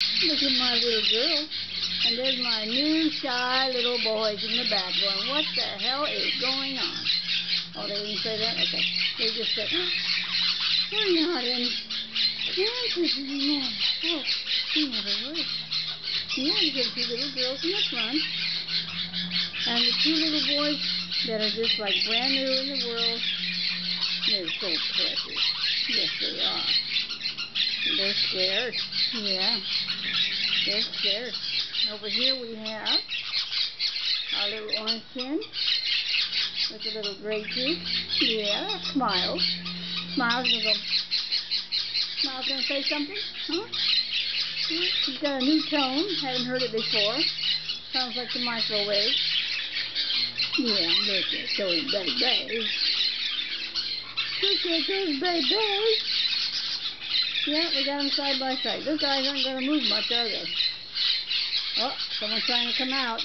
Look at my little girl. And there's my new shy little boys in the back going, what the hell is going on? Oh, they didn't say that? Okay. They just said, oh, we're not in Kansas anymore. Oh, you never would. Yeah, you get 2 little girls in the front. And the 2 little boys that are just like brand new in the world. They're so precious. Yes, they are. They're scared. Yeah. They're scared. Over here we have our little orange hen with a little gray cheek. Yeah, Smiles. Smiles gonna go. Smiles gonna say something? Huh? She's got a new tone. Haven't heard it before. Sounds like the microwave. Yeah, look at those babies. Look at those babies. Yeah, we got them side by side. Those guys aren't going to move much, are they? Oh, someone's trying to come out.